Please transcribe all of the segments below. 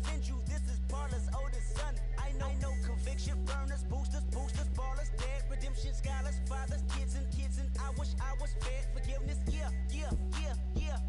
defend you. This is Paula's oldest son. I know conviction, burners, boosters, ballers, dead, redemption, scholars, fathers, kids, and I wish I was fed forgiveness. Yeah.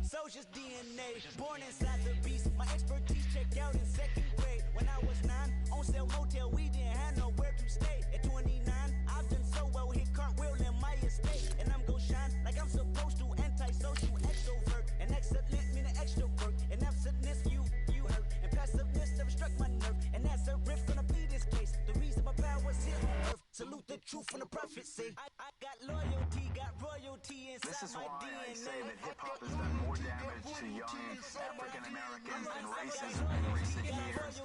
Soldier's DNA, born inside the beast. My expertise checked out in 2nd grade. When I was 9, on sale motel, we didn't have nowhere to stay. At 29, I've done so well, hit cartwheel in my estate. And I'm gon' shine like I'm supposed to, antisocial extrovert. And excellent meaning extrovert. And absentness, you hurt. And passiveness never struck my nerve. And that's a riff gonna be this case. The reason my power's here on earth. Salute the truth from the prophecy. I got loyalty, got royalty inside this is my why DNA. I say that hip-hop has done more damage to young African Americans in racism in recent years.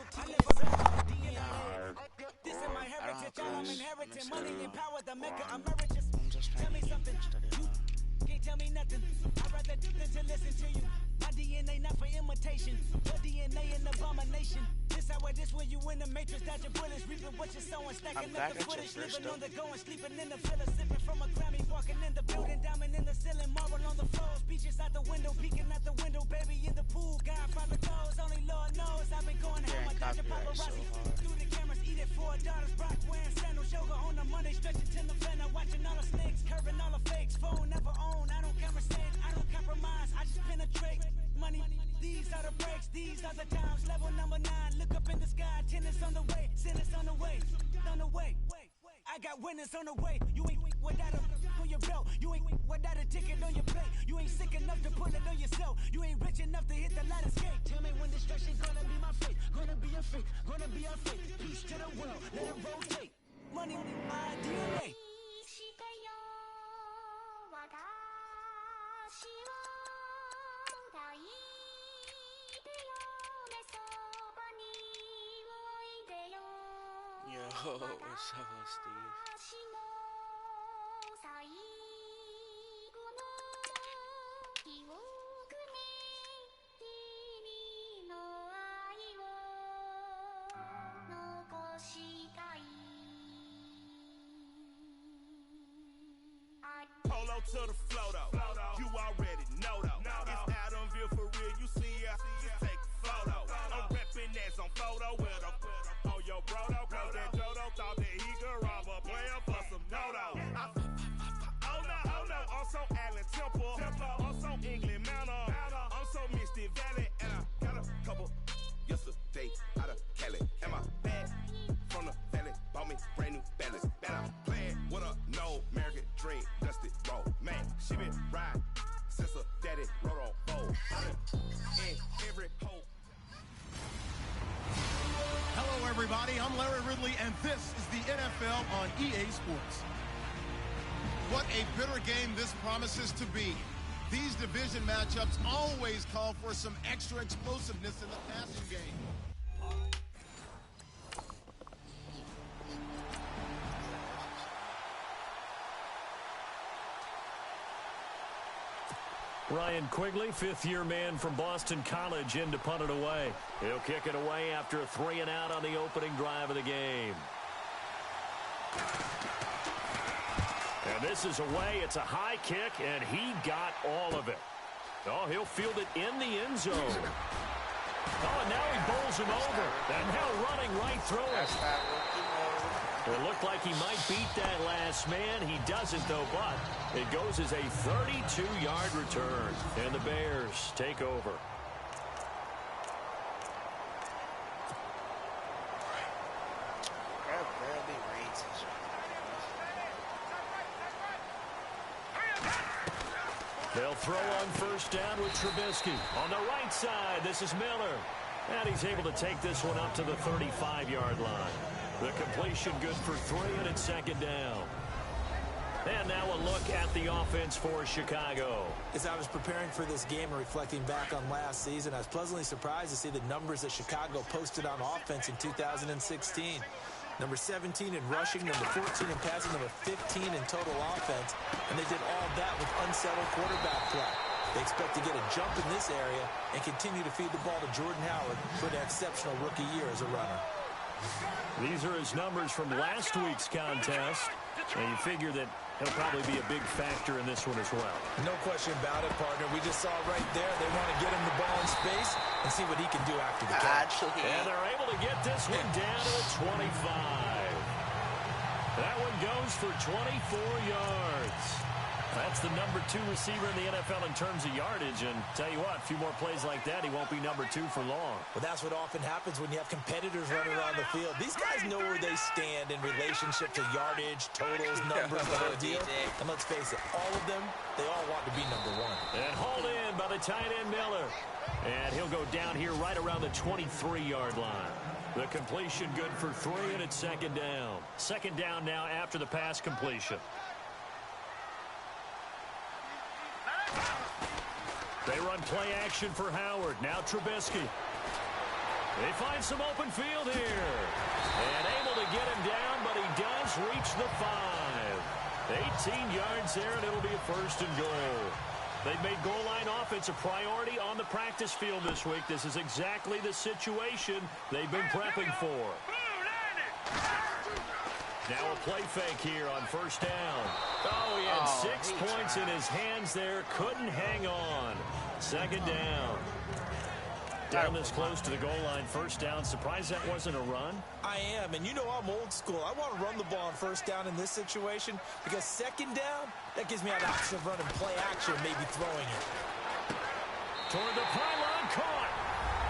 This is my heritage, all I'm inheriting. Money and power, the mecca emeritus. Tell me something, you can't tell me nothing. I'd rather do than to listen to you. My DNA not for imitation, your DNA an abomination. This how it is when you in the matrix, dodging bullets, reaping what you're sowing, stacking up the footage, living on the go and sleeping in the villa, sipping from a Grammy, walking in the building, diamond in the ceiling, marble on the floors, beaches out the window, peeking out the window, baby in the pool, Godfather goes, only Lord knows. I've been going home, I dodging paparazzi, through the cameras, eat it for $4, Brock wearing sandals, yoga on a Monday, stretching till November, watching all the snakes, curving all the fakes, phone never own, I don't conversate, I don't compromise, I just penetrate. Money, these are the breaks, these are the times. Level number 9, look up in the sky. Tennis on the way, sinners on the way, on the way. I got winners on the way. You ain't without a on your belt. You ain't without a ticket on your plate. You ain't sick enough to put it on yourself. You ain't rich enough to hit the ladder skate. Tell me when destruction gonna be my fate. Gonna be a fate, gonna be our fate. Peace to the world, let it rotate. Money, my DNA. Yo, what's up, Steve? Polo to the flow though. You already know though. It's Adamville for real. You see ya, just take a photo. I'm reppin' that's on photo with a on your bro though. Cause that Jodo thought that he could rob a player for some no-no. Oh no, also Allen Temple. Also England Manor. I'm so Misty Valley. And I got a couple yesterday out of Cali. And my bag from the valley bought me brand new balance. Bet I'm playing with a no American dream. Dusty roll. Man, she been riding since her daddy rode on bowl. I done in every hole. Hello, everybody. I'm Larry Ridley, and this is the NFL on EA Sports. What a bitter game this promises to be. These division matchups always call for some extra explosiveness in the passing game. Ryan Quigley, fifth-year man from Boston College, in to punt it away. He'll kick it away after a 3-and-out on the opening drive of the game. And this is away. It's a high kick, and he got all of it. Oh, he'll field it in the end zone. Oh, and now he bowls him over. And now running right through it. It looked like he might beat that last man. He doesn't, though, but it goes as a 32-yard return. And the Bears take over. They'll throw on first down with Trubisky. On the right side, this is Miller. And he's able to take this one up to the 35-yard line. The completion good for 3, and it's second down. And now a look at the offense for Chicago. As I was preparing for this game and reflecting back on last season, I was pleasantly surprised to see the numbers that Chicago posted on offense in 2016. Number 17 in rushing, number 14 in passing, number 15 in total offense. And they did all that with unsettled quarterback play. They expect to get a jump in this area and continue to feed the ball to Jordan Howard for an exceptional rookie year as a runner. These are his numbers from last week's contest. And you figure that he'll probably be a big factor in this one as well. No question about it, partner. We just saw right there they want to get him the ball in space and and see what he can do after the catch. And they're able to get this one down to the 25. That one goes for 24 yards. That's the number 2 receiver in the NFL in terms of yardage. And tell you what, a few more plays like that, he won't be number 2 for long. Well, that's what often happens when you have competitors running around the field. These guys know where they stand in relationship to yardage, totals, numbers, the whole deal. And let's face it, all of them, they all want to be number 1. And hauled in by the tight end Miller. And he'll go down here right around the 23-yard line. The completion good for 3, and it's second down. Second down now after the pass completion. They run play action for Howard. Now Trubisky. They find some open field here. And able to get him down, but he does reach the 5. 18 yards there, and it'll be a first and goal. They've made goal line offense a priority on the practice field this week. This is exactly the situation they've been prepping for. Now a play fake here on first down. Oh, he had 6 points in his hands there. Couldn't hang on. Second down. Down this close to the goal line. First down. Surprised that wasn't a run? I am, and you know I'm old school. I want to run the ball on first down in this situation because second down, that gives me an option of running play action, maybe throwing it. Toward the pylon, caught.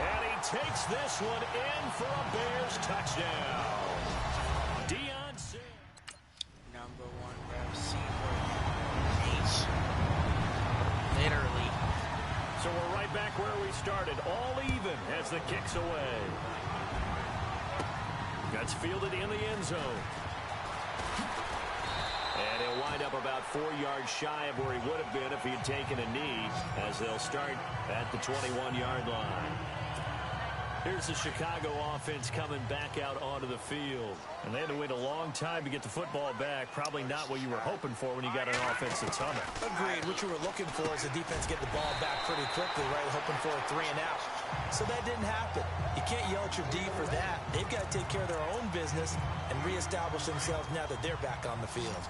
And he takes this one in for a Bears touchdown. Number 1 receiver. H. Literally. So we're right back where we started. All even as the kick's away. That's fielded in the end zone. And he'll wind up about 4 yards shy of where he would have been if he had taken a knee, as they'll start at the 21-yard line. Here's the Chicago offense coming back out onto the field. And they had to wait a long time to get the football back. Probably not what you were hoping for when you got an offense that's humming. Agreed. What you were looking for is the defense get the ball back pretty quickly, right? Hoping for a 3 and out. So that didn't happen. You can't yell at your D for that. They've got to take care of their own business and reestablish themselves now that they're back on the field.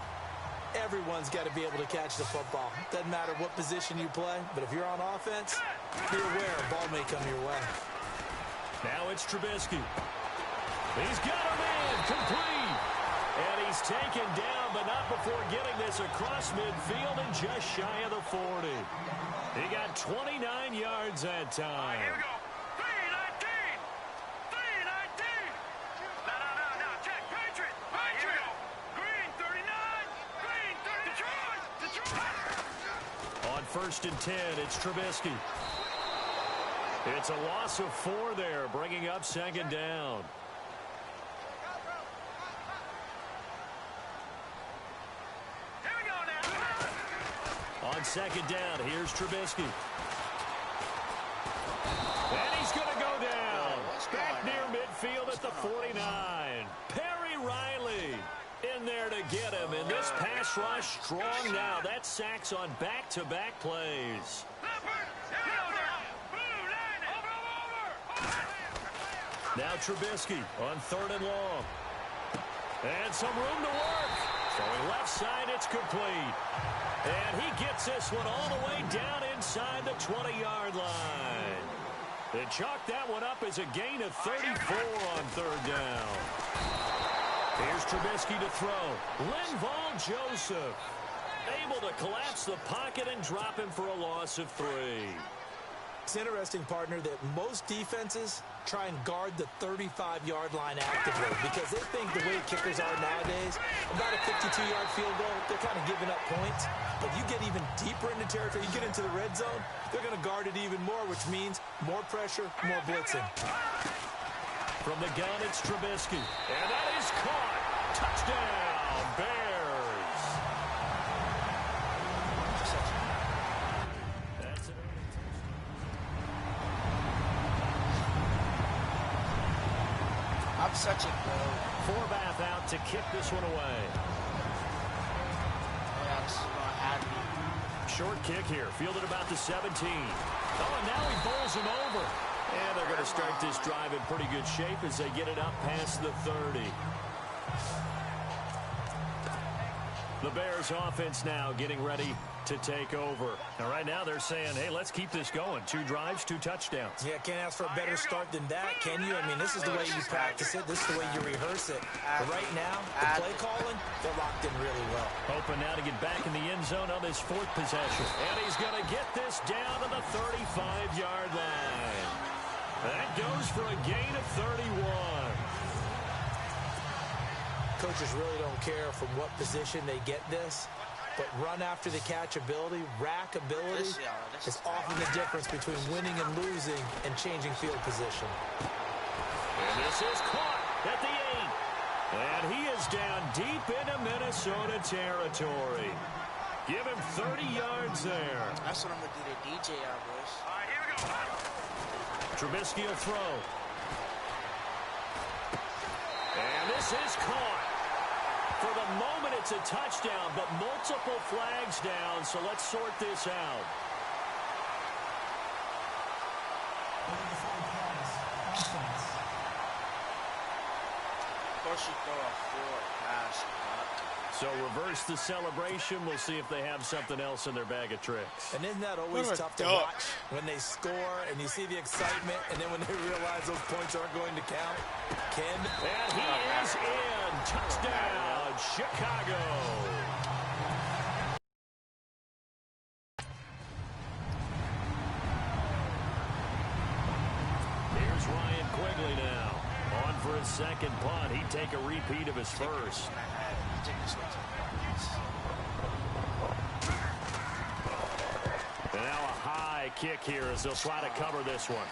Everyone's got to be able to catch the football. Doesn't matter what position you play, but if you're on offense, be aware a ball may come your way. Now it's Trubisky. He's got him in, complete. And he's taken down, but not before getting this across midfield and just shy of the 40. He got 29 yards that time. Here we go. 319. 319. No. Check. Patriot. Here we go. Green 39. Green 30. Detroit. On first and 10, it's Trubisky. It's a loss of 4 there, bringing up second down. Here we go now. On second down, here's Trubisky. And he's going to go down. Back near midfield at the 49. Perry Riley in there to get him. And this pass rush strong now. That's sacks on back-to-back plays. Now Trubisky on third and long. And some room to work. Throwing left side, it's complete. And he gets this one all the way down inside the 20-yard line. They chalk that one up as a gain of 34 on third down. Here's Trubisky to throw. Linval Joseph able to collapse the pocket and drop him for a loss of 3. It's interesting, partner, that most defenses try and guard the 35-yard line actively because they think the way kickers are nowadays, about a 52-yard field goal, they're kind of giving up points. But you get even deeper into territory, you get into the red zone, they're going to guard it even more, which means more pressure, more blitzing. From the gun, it's Trubisky. And that is caught. Touchdown, Bears. I'm such a pro. Forbath out to kick this one away. Yeah, this is gonna have me. Short kick here, fielded about the 17. Oh, and now he bowls him over. And they're going to start this drive in pretty good shape as they get it up past the 30. The Bears offense now getting ready to take over. Now, right now they're saying, hey, let's keep this going. 2 drives, 2 touchdowns. Yeah, can't ask for a better start than that, can you? I mean, this is the way you practice it. This is the way you rehearse it. But right now, the play calling, they're locked in really well. Hoping now to get back in the end zone on this 4th possession. And he's going to get this down to the 35-yard line. That goes for a gain of 31. Coaches really don't care from what position they get this, but run after the catch ability, rack ability is often the difference between winning and losing and changing field position. And this is caught at the 8. And he is down deep into Minnesota territory. Give him 30 yards there. That's what I'm going to do to DJ, boys. All right, here we go. Trubisky will throw. And this is caught. For the moment, it's a touchdown, but multiple flags down, so let's sort this out. Of course, you throw a 4 pass. So reverse the celebration. We'll see if they have something else in their bag of tricks. And isn't that always tough to watch when they score and you see the excitement, and then when they realize those points aren't going to count? Ken? And he is in. Touchdown, Chicago. Here's Ryan Quigley now. On for his second punt. He'd take a repeat of his first. And now a high kick here as they'll try to cover this one.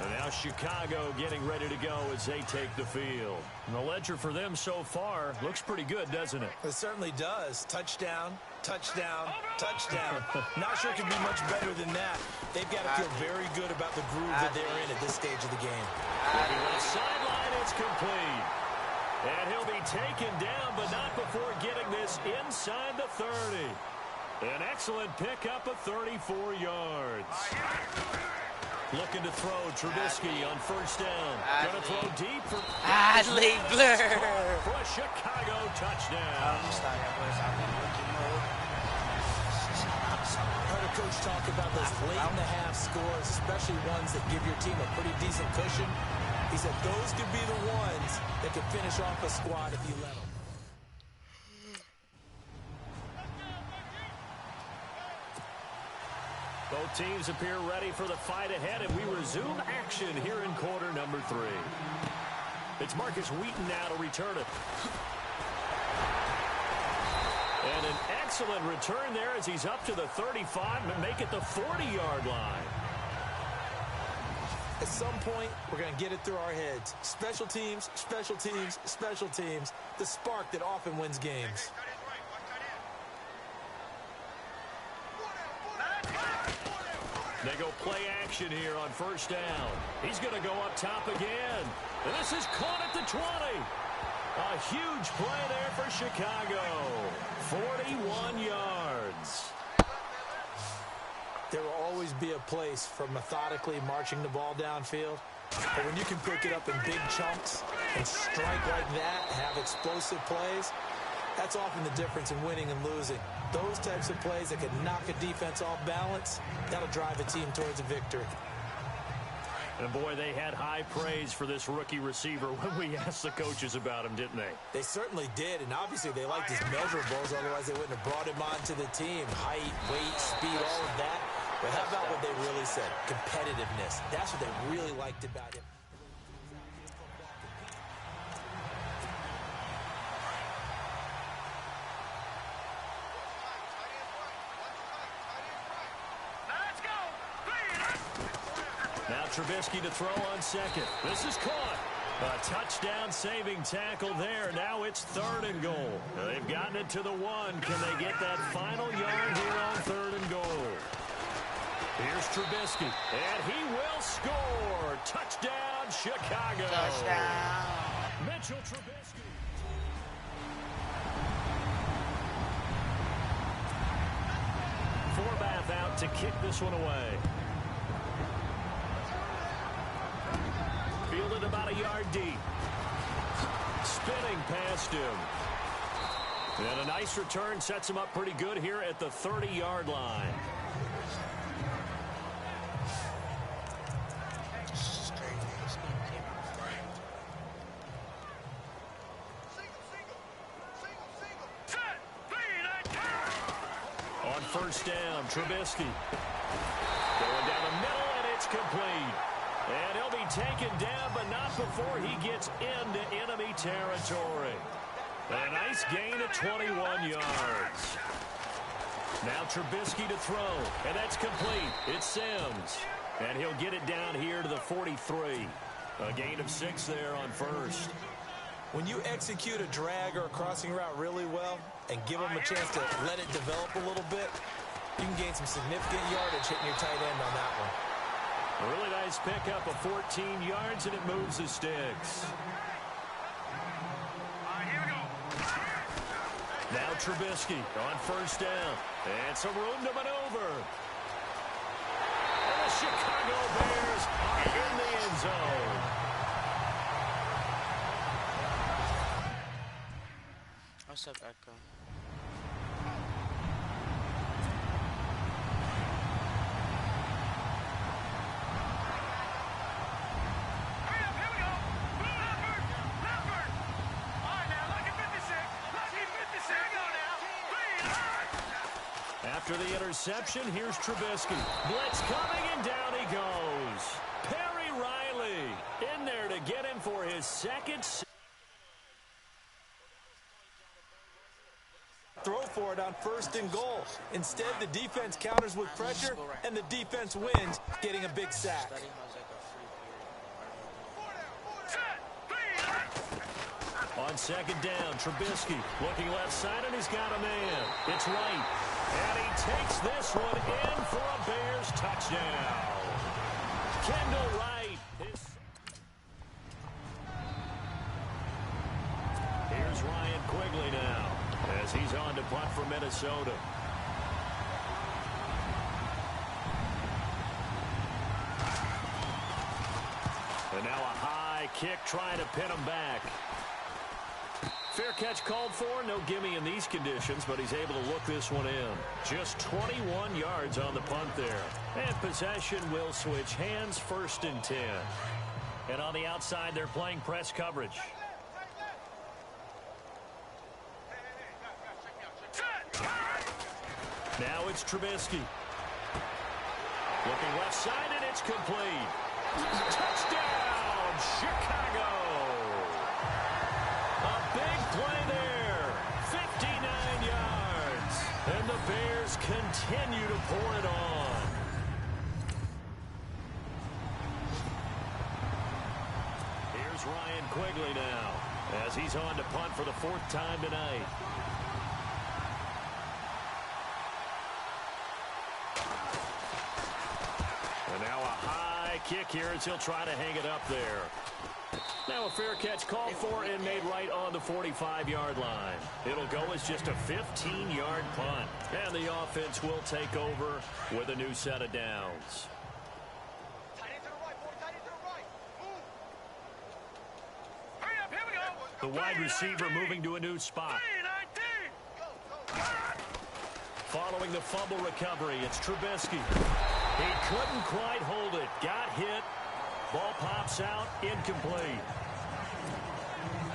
And now Chicago getting ready to go as they take the field. And the ledger for them so far looks pretty good, doesn't it? It certainly does. Touchdown, touchdown, touchdown. Not sure it can be much better than that. They've got to feel very good about the groove that they're in at this stage of the game. Sideline, it's complete. And he'll be taken down, but not before getting this inside the 30. An excellent pickup of 34 yards. Looking to throw Trubisky on first down. Going to throw deep for Adley Blur for a Chicago touchdown. Heard a coach talk about those late-in-the-half scores, especially ones that give your team a pretty decent cushion. He said those could be the ones that could finish off a squad if you let them. Both teams appear ready for the fight ahead, and we resume action here in quarter number 3. It's Marcus Wheaton now to return it. And an excellent return there as he's up to the 35 and make it the 40-yard line. At some point, we're going to get it through our heads. Special teams, special teams, special teams. The spark that often wins games. They go play action here on first down. He's going to go up top again. And this is caught at the 20. A huge play there for Chicago. 41 yards. There will always be a place for methodically marching the ball downfield. But when you can pick it up in big chunks and strike like that, have explosive plays, that's often the difference in winning and losing. Those types of plays that can knock a defense off balance, that'll drive a team towards a victory. And boy, they had high praise for this rookie receiver when we asked the coaches about him, didn't they? They certainly did, and obviously they liked his measurables, otherwise they wouldn't have brought him onto the team. Height, weight, speed, all of that. But how about what they really said? Competitiveness. That's what they really liked about him. Now Trubisky to throw on second. This is caught. A touchdown-saving tackle there. Now it's 3rd and goal. They've gotten it to the 1. Can they get that final yard here on 3rd and goal? Here's Trubisky, and he will score. Touchdown, Chicago. Touchdown. Mitchell Trubisky. Forbath out to kick this one away. fielded about a yard deep. Spinning past him. And a nice return sets him up pretty good here at the 30-yard line. On first down, Trubisky. Going down the middle, and it's complete. And he'll be taken down, but not before he gets into enemy territory. A nice gain of 21 yards. Now Trubisky to throw, and that's complete. It's Sims. And he'll get it down here to the 43. A gain of 6 there on first. When you execute a drag or a crossing route really well and give them a chance to let it develop a little bit, you can gain some significant yardage hitting your tight end on that one. A really nice pickup of 14 yards, and it moves the sticks. Now Trubisky on first down. And some room to maneuver. And the Chicago Bears are in the end zone. What's up, Echo? After the interception, here's Trubisky. Blitz coming, and down he goes. Perry Riley in there to get him for his second. Throw for it on first and goal. Instead, the defense counters with pressure, and the defense wins, getting a big sack. On second down, Trubisky looking left side, and he's got a man. It's right. And he takes this one in for a Bears touchdown. Kendall Wright. Here's Ryan Quigley now as he's on to punt for Minnesota. And now a high kick trying to pin him back. Fair catch called for. No gimme in these conditions, but he's able to look this one in. Just 21 yards on the punt there. And possession will switch hands, 1st and 10. And on the outside, they're playing press coverage. Now it's Trubisky. Looking left side, and it's complete. Touchdown, Chicago. Big play there, 59 yards, and the Bears continue to pour it on. Here's Ryan Quigley now, as he's on to punt for the 4th time tonight. And now a high kick here as he'll try to hang it up there. Now a fair catch called for and made right on the 45-yard line. It'll go as just a 15-yard punt. And the offense will take over with a new set of downs. The wide receiver moving to a new spot. Following the fumble recovery, it's Trubisky. He couldn't quite hold it. Got hit. Ball pops out, incomplete.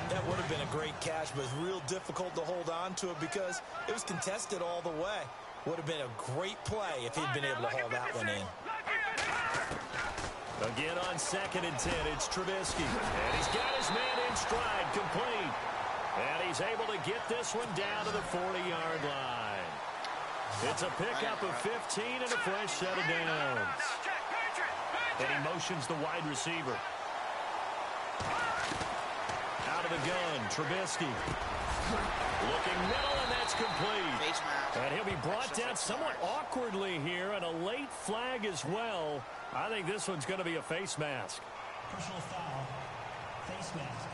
That would have been a great catch, but it's real difficult to hold on to it because it was contested all the way. Would have been a great play if he'd been able to haul that one in. Again on 2nd and 10, it's Trubisky. And he's got his man in stride, complete. And he's able to get this one down to the 40-yard line. It's a pickup of 15 and a fresh set of downs. And he motions the wide receiver. Out of the gun, Trubisky. Looking middle, and that's complete. And he'll be brought down somewhat awkwardly here, and a late flag as well. I think this one's going to be a face mask. Personal foul. Face mask.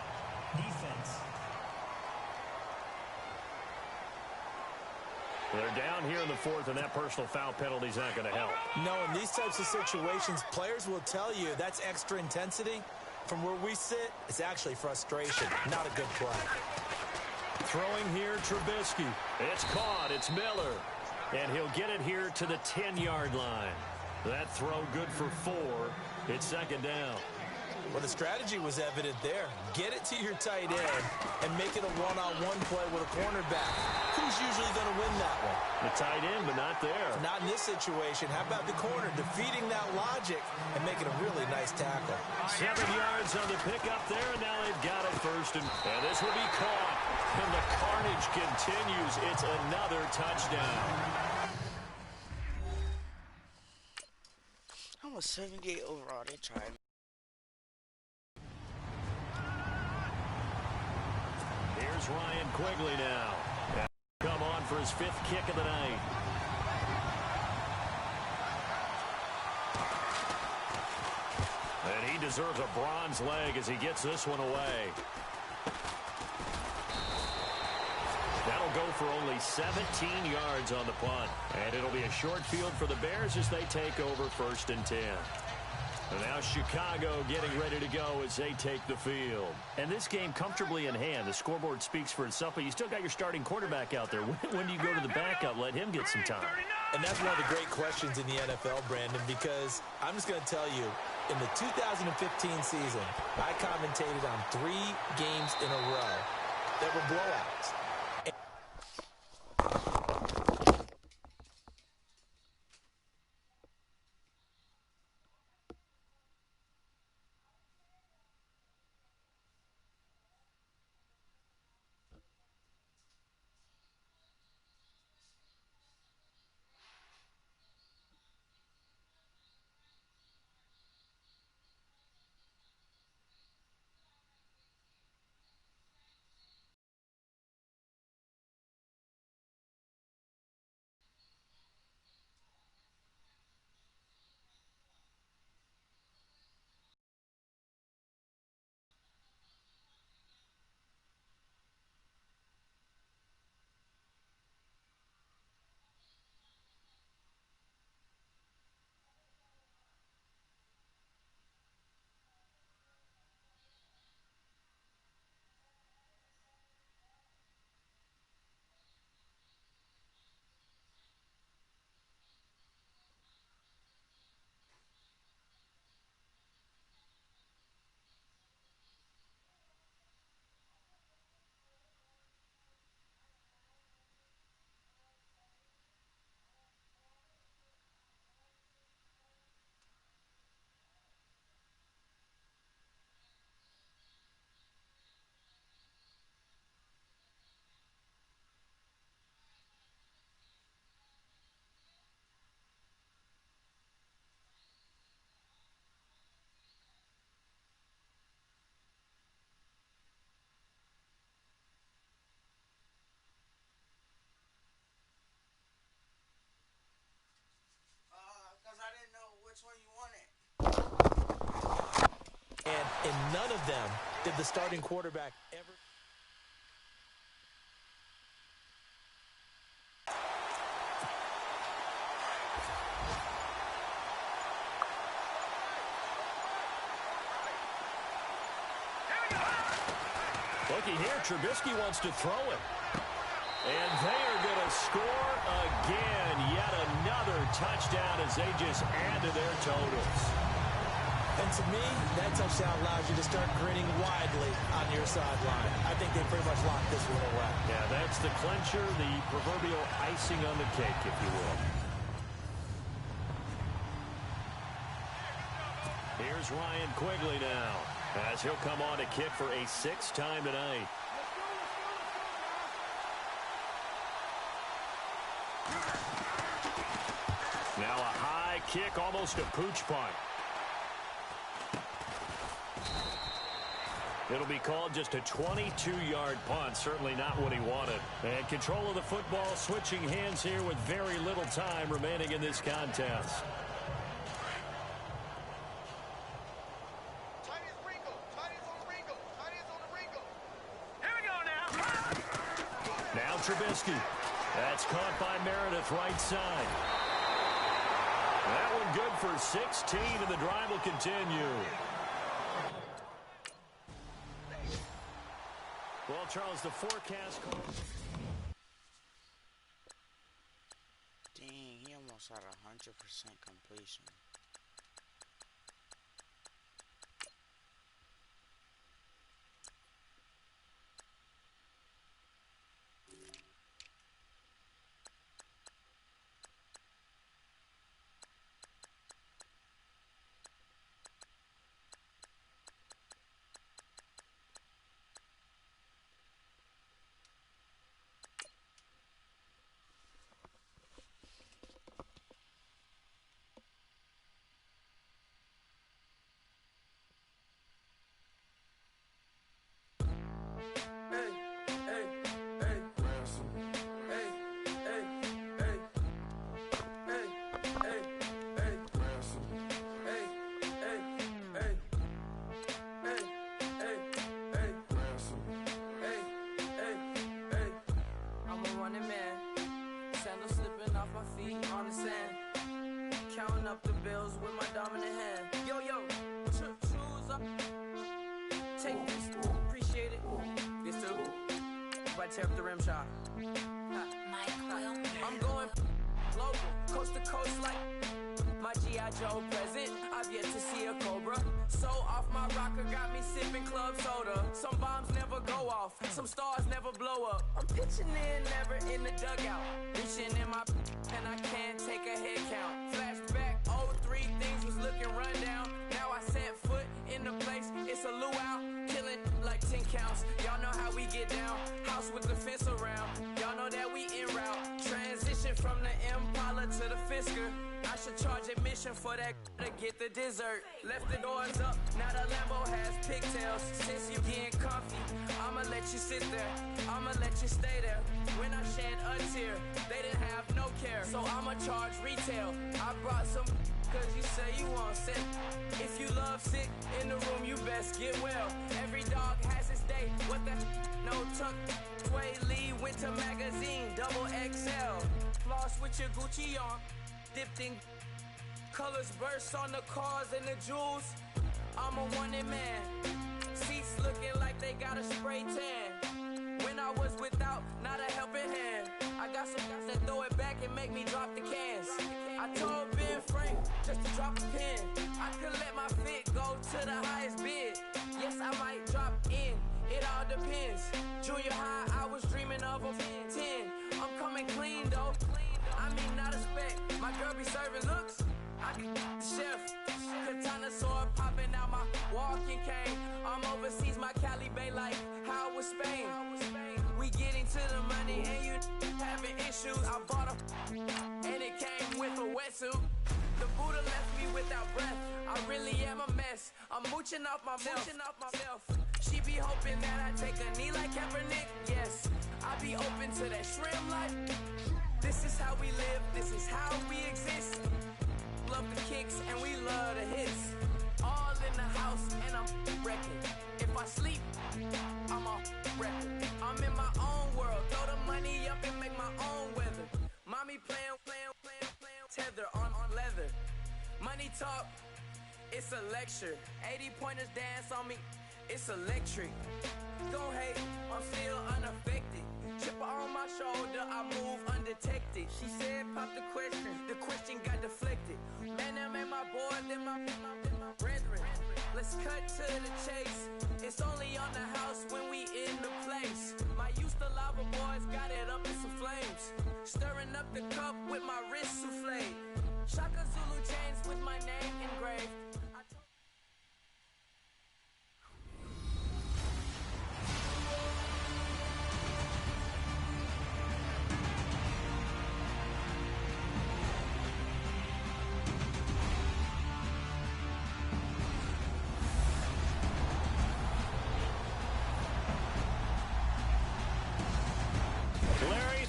Defense. They're down here in the 4th, and that personal foul penalty is not going to help. No, in these types of situations, players will tell you that's extra intensity. From where we sit, it's actually frustration, not a good play. Throwing here, Trubisky. It's caught. It's Miller. And he'll get it here to the 10-yard line. That throw good for 4. It's second down. Well, the strategy was evident there. Get it to your tight end and make it a one-on-one play with a cornerback. Who's usually going to win that one? The tight end, but not there. Not in this situation. How about the corner defeating that logic and making a really nice tackle? 7 yards on the pickup there, and now they've got it first. And this will be caught. And the carnage continues. It's another touchdown. Almost 78 overall. They tried. Here's Ryan Quigley now. Come on for his 5th kick of the night. And he deserves a bronze leg as he gets this one away. That'll go for only 17 yards on the punt. And it'll be a short field for the Bears as they take over 1st and 10. And now Chicago getting ready to go as they take the field. And this game comfortably in hand. The scoreboard speaks for itself, but you still got your starting quarterback out there. When do you go to the backup? Let him get some time. And that's one of the great questions in the NFL, Brandon, because I'm just going to tell you, in the 2015 season, I commentated on 3 games in a row that were blowouts. And none of them did the starting quarterback ever. Looky here, Trubisky wants to throw it. And they are going to score again. Yet another touchdown as they just add to their totals. And to me, that touchdown allows you to start grinning widely on your sideline. I think they pretty much locked this one away. Yeah, that's the clincher, the proverbial icing on the cake, if you will. Here's Ryan Quigley now, as he'll come on to kick for a 6th time tonight. Now a high kick, almost a pooch punt. It'll be called just a 22-yard punt. Certainly not what he wanted. And control of the football switching hands here with very little time remaining in this contest. Now Trubisky. That's caught by Meredith right side. That one good for 16, and the drive will continue. Charles, the forecast calls. Dang, he almost had 100% completion. Tear up the rim shot. I'm going global, coast to coast like my G.I. Joe present. I've yet to see a Cobra. So off my rocker, got me sipping club soda. Some bombs never go off, some stars never blow up. I'm pitching in, never in the dugout. Reaching in my and I can't take a head count. Flashback, 03, things was looking run down. Now I set foot in the place, it's a luau. Killing like 10 counts, y'all know how we get down. House with the fence around, y'all know that we en route. Transition from the Impala to the Fisker. I should charge admission for that to get the dessert. Left the doors up, now the Lambo has pigtails. Since you getting comfy, I'ma let you sit there, I'ma let you stay there. When I shed a tear, they didn't have no care. So I'ma charge retail. I brought some cause you say you want sick. If you love sick in the room, you best get well. Every dog has its day. What the no tuck? Sway Lee Winter Magazine, double XL. Floss with your Gucci on, dipped in colors burst on the cars and the jewels. I'm a wanted man. Seats looking like they got a spray tan. When I was without, not a helping hand. I got some guys that throw it back and make me drop the cans. I told Ben Frank just to drop a pin. I could let my fit go to the highest bid. Yes, I might drop in, it all depends. Junior high, I was dreaming of a 10. I'm coming clean though. I mean, not a spec. My girl be serving looks. I can the chef. Katana sword popping out my walking cane. I'm overseas, my Cali Bay like how was Spain. We getting to the money and you having issues. I bought a and it came with a wetsuit. The Buddha left me without breath. I really am a mess. I'm mooching off myself. She be hoping that I take a knee like Kaepernick. Yes, I be open to that shrimp life. This is how we live. This is how we exist. Love the kicks and we love the hits. All in the house and I'm wrecking. If I sleep, I'm off record. I'm in my own world. Throw the money up and make my own weather. Mommy playing tether on leather. Money talk, it's a lecture. 80 pointers dance on me, it's electric. Don't hate, I'm still unaffected. Chipper on my shoulder, I move undetected. She said pop the question got deflected. Man, that made my boy, then my brethren. Let's cut to the chase. It's only on the house when we in the place. My used to lava boys got it up in some flames. Stirring up the cup with my wrist souffle. Shaka Zulu chains with my name engraved.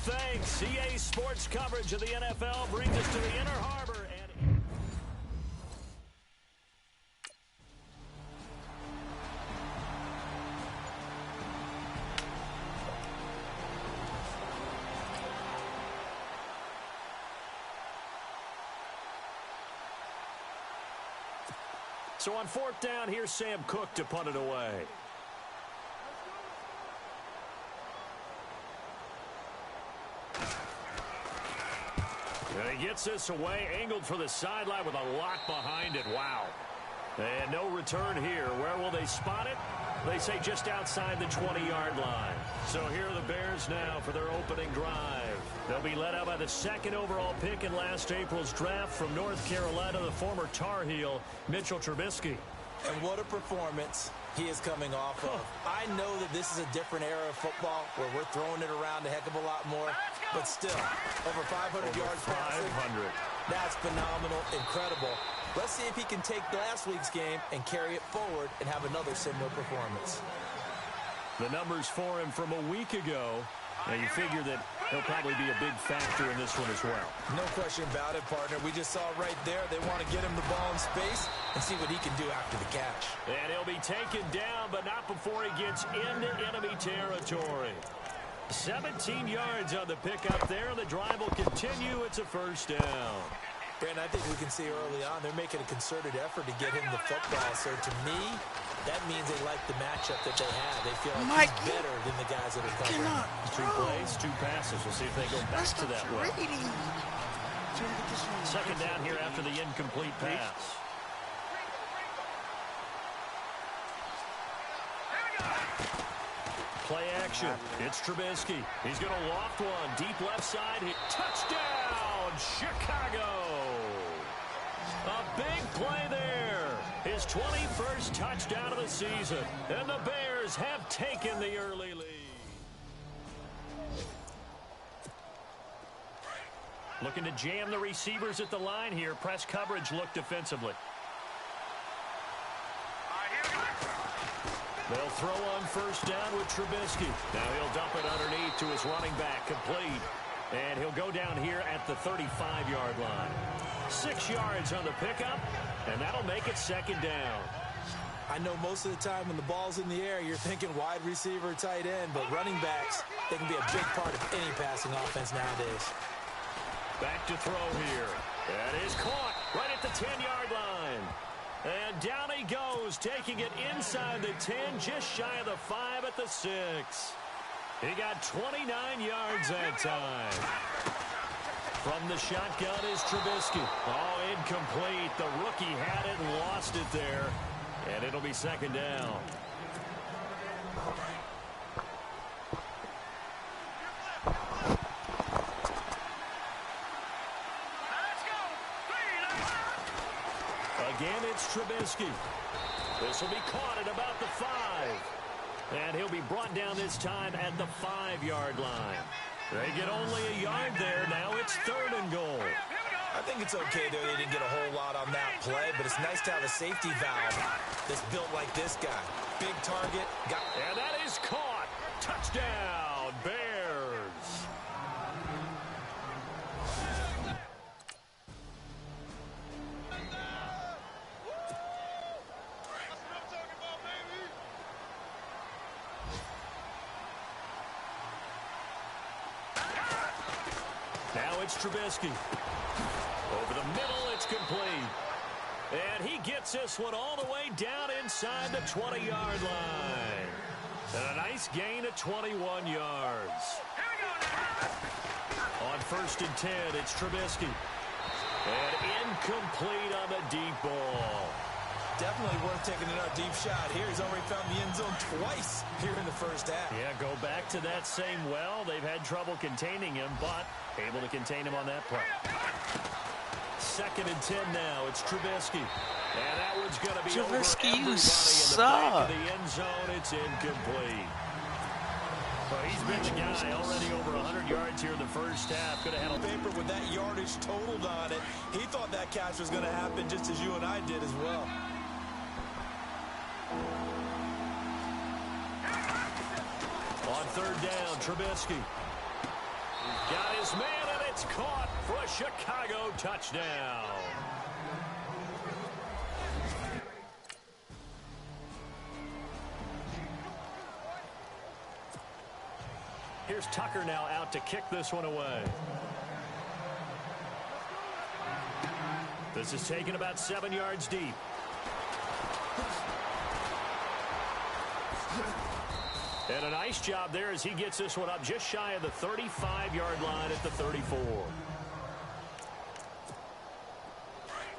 Thanks. CA Sports coverage of the NFL brings us to the Inner Harbor. And so on fourth down, here's Sam Cook to punt it away. And he gets this away, angled for the sideline with a lot behind it. Wow. And no return here. Where will they spot it? They say just outside the 20-yard line. So here are the Bears now for their opening drive. They'll be led out by the second overall pick in last April's draft from North Carolina, the former Tar Heel, Mitchell Trubisky. And what a performance he is coming off of. I know that this is a different era of football where we're throwing it around a heck of a lot more, but still, over 500 yards passing. 500. That's phenomenal, incredible. Let's see if he can take last week's game and carry it forward and have another similar performance. The numbers for him from a week ago, and you figure that he'll probably be a big factor in this one as well. No question about it, partner. We just saw right there they want to get him the ball in space and see what he can do after the catch. And he'll be taken down, but not before he gets into enemy territory. 17 yards on the pickup there, and the drive will continue. It's a first down. Brandon, I think we can see early on they're making a concerted effort to get him the football. So to me, that means they like the matchup that they have. They feel like he's better than the guys that are covering. 2 plays, 2 passes. We'll see if they go back to that way. Second down here after the incomplete pass. Play action. It's Trubisky. He's going to loft one. Deep left side. Touchdown, Chicago. A big play there. His 21st touchdown of the season. And the Bears have taken the early lead. Looking to jam the receivers at the line here. Press coverage look defensively. They'll throw on first down with Trubisky. Now he'll dump it underneath to his running back, complete. And he'll go down here at the 35-yard line. 6 yards on the pickup, and that'll make it second down. I know most of the time when the ball's in the air, you're thinking wide receiver, tight end, but running backs, they can be a big part of any passing offense nowadays. Back to throw here. That is caught right at the 10-yard line. And down he goes, taking it inside the 10, just shy of the 5 at the 6. He got 29 yards that time. From the shotgun is Trubisky. Oh, incomplete. The rookie had it and lost it there. And it'll be second down. Again, it's Trubisky. This will be caught at about the 5. And he'll be brought down this time at the 5-yard line. They get only a yard there. Now it's 3rd and goal. I think it's okay there. They didn't get a whole lot on that play, but it's nice to have a safety valve that's built like this guy. Big target. And that is caught. Touchdown, Bears. Now it's Trubisky. Over the middle, it's complete. And he gets this one all the way down inside the 20-yard line. And a nice gain of 21 yards. On 1st and 10, it's Trubisky. And incomplete on the deep ball. Definitely worth taking another deep shot here. He's already found the end zone twice here in the first half. Yeah, go back to that same well. They've had trouble containing him, but able to contain him on that play. 2nd and 10 now. It's Trubisky. And that one's going to be Trubisky, over everybody in the back of the end zone. It's incomplete. Well, he's been the guy already over 100 yards here in the first half. Could have had a paper with that yardage totaled on it. He thought that catch was going to happen just as you and I did as well. On 3rd down, Trubisky. Got his man, and it's caught for a Chicago touchdown. Here's Tucker now out to kick this one away. This is taken about 7 yards deep. And a nice job there as he gets this one up just shy of the 35-yard line at the 34.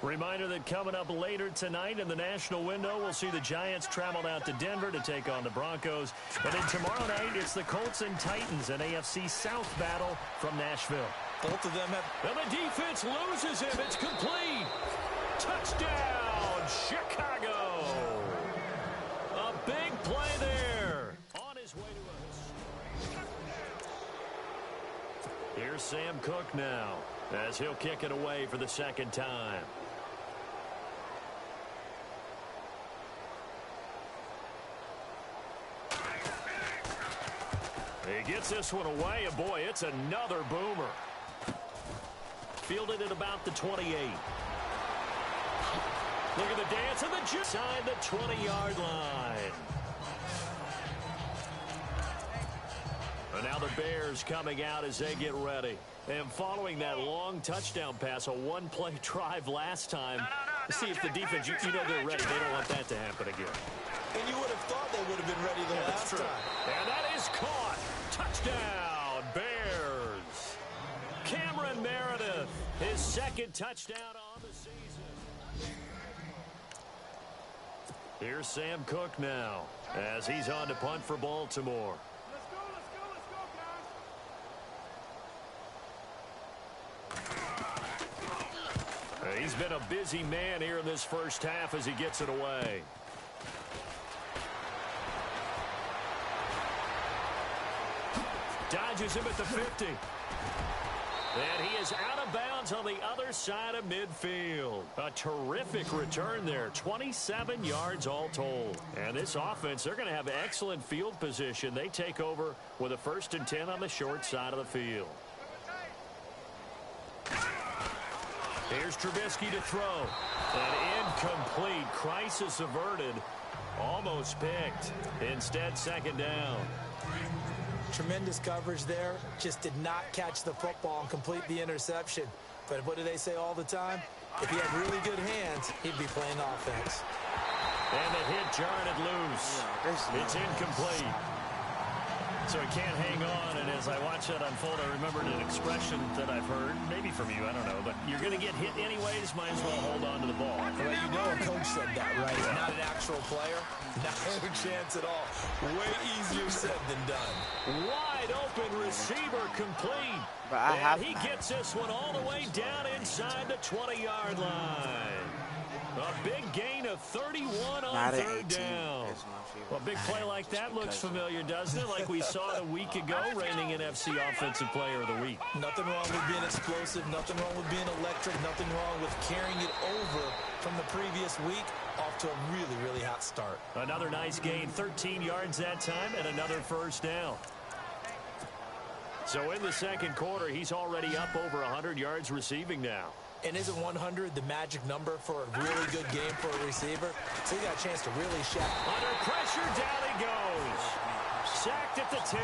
Reminder that coming up later tonight in the national window, we'll see the Giants travel out to Denver to take on the Broncos. And then tomorrow night, it's the Colts and Titans, an AFC South battle from Nashville. Both of them have... And the defense loses him. It's complete. Touchdown, Chicago. A big play there. On his way to us. Here's Sam Cook now, as he'll kick it away for the second time. He gets this one away, and boy, it's another boomer. Fielded at about the 28. Look at the dance and the side the 20-yard line. And now the Bears coming out as they get ready. And following that long touchdown pass, a one-play drive last time, see if the defense, you know they're ready. They don't want that to happen again. And you would have thought they would have been ready the last time. And that is caught. Touchdown, Bears. Cameron Meredith, his second touchdown on the season. Here's Sam Cook now, as he's on to punt for Baltimore. He's been a busy man here in this first half as he gets it away. Dodges him at the 50. And he is out of bounds on the other side of midfield. A terrific return there. 27 yards all told. And this offense, they're going to have excellent field position. They take over with a 1st and 10 on the short side of the field. Here's Trubisky to throw. An incomplete. Crisis averted. Almost picked. Instead, second down. Tremendous coverage there. Just did not catch the football and complete the interception. But what do they say all the time? If he had really good hands, he'd be playing offense. And the hit jarred it loose. It's incomplete. So he can't hang on, and as I watch that unfold, I remembered an expression that I've heard, maybe from you, I don't know, but you're going to get hit anyways, might as well hold on to the ball. Well, you know a coach said that, right? Yeah. Not an actual player. Not a chance at all. Way easier said than done. Wide open receiver complete. But and he gets this one all the way down inside the 20-yard line. A big gain of 31 on third down. Well, a big play like that looks familiar, doesn't it? Like we saw a week ago, reigning NFC Offensive Player of the Week. Nothing wrong with being explosive. Nothing wrong with being electric. Nothing wrong with carrying it over from the previous week off to a really, really hot start. Another nice gain, 13 yards that time, and another first down. So in the second quarter, he's already up over 100 yards receiving now. And isn't 100 the magic number for a really good game for a receiver? So he got a chance to really shack. Under pressure, down he goes. Sacked at the 10.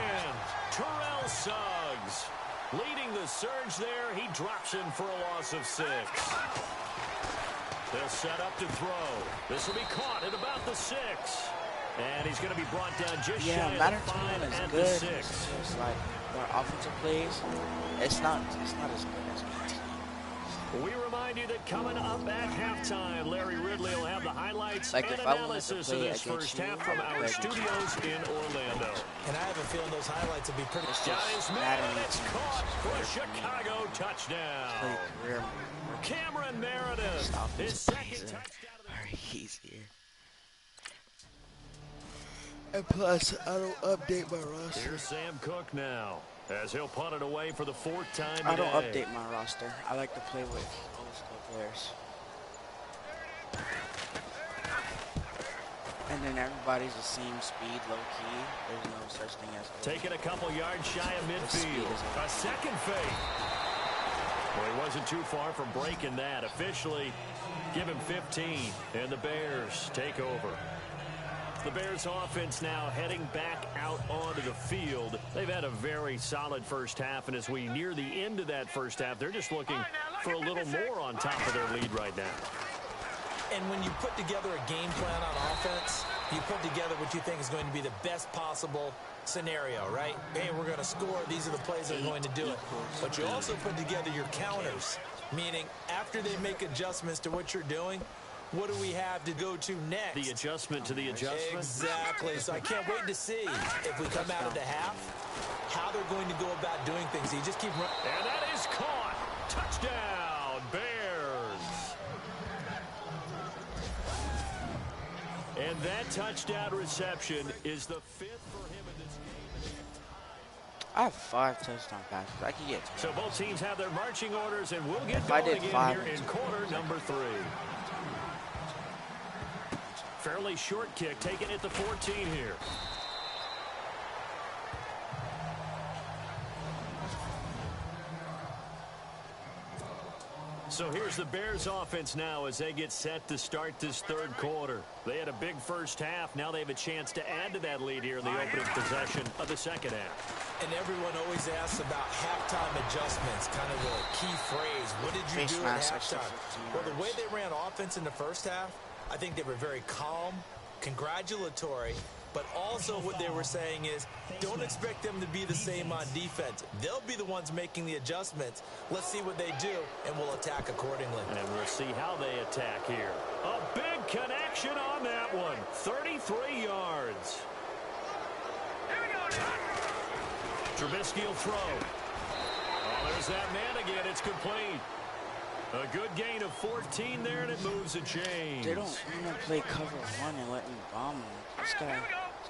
Terrell Suggs leading the surge there. He drops in for a loss of 6. They'll set up to throw. This will be caught at about the 6. And he's going to be brought down just shy of the 5 at the 6. It's like more offensive plays. It's not as good as it. We remind you that coming up at halftime, Larry Ridley will have the highlights like and analysis of this first half from our studios in Orlando. And I have a feeling those highlights will be pretty... Got his man, and it's caught for a Chicago touchdown. Cameron Meredith, his second touchdown. Easier. And plus, I don't update my roster. Here's Sam Cook now, as he'll punt it away for the 4th time today. I don't update my roster. I like to play with old school players. And then everybody's the same speed, low-key. There's no such thing as... Taking a couple yards shy of midfield. A second fake. Well, he wasn't too far from breaking that. Officially, give him 15, and the Bears take over. The Bears offense now heading back out onto the field. They've had a very solid first half, and as we near the end of that first half, they're just looking for a little more on top of their lead right now. And when you put together a game plan on offense, you put together what you think is going to be the best possible scenario, right? Hey, we're going to score. These are the plays that are going to do it. But you also put together your counters. Meaning, after they make adjustments to what you're doing, what do we have to go to next? The adjustment to the adjustment? Exactly. So I can't wait to see if we come out of the half, how they're going to go about doing things. You just keep running. And that is caught. Touchdown, Bears. And that touchdown reception is the 5th for him in this game. I have 5 touchdown passes. I can get 2. So both teams have their marching orders, and we'll get If I going did again 5 here in quarter number 3. Fairly short kick, taken at the 14 here. So here's the Bears offense now as they get set to start this 3rd quarter. They had a big first half. Now they have a chance to add to that lead here in the opening possession of the 2nd half. And everyone always asks about halftime adjustments, kind of the key phrase. What did you do at halftime? Well, the way they ran offense in the first half, I think they were very calm, congratulatory, but also what they were saying is don't expect them to be the same on defense. They'll be the ones making the adjustments. Let's see what they do, and we'll attack accordingly. And we'll see how they attack here. A big connection on that one. 33 yards. Trubisky will throw. Oh, there's that man again. It's complete. A good gain of 14 there, and it moves a chain. They don't want to play cover 1 and let me bomb him. This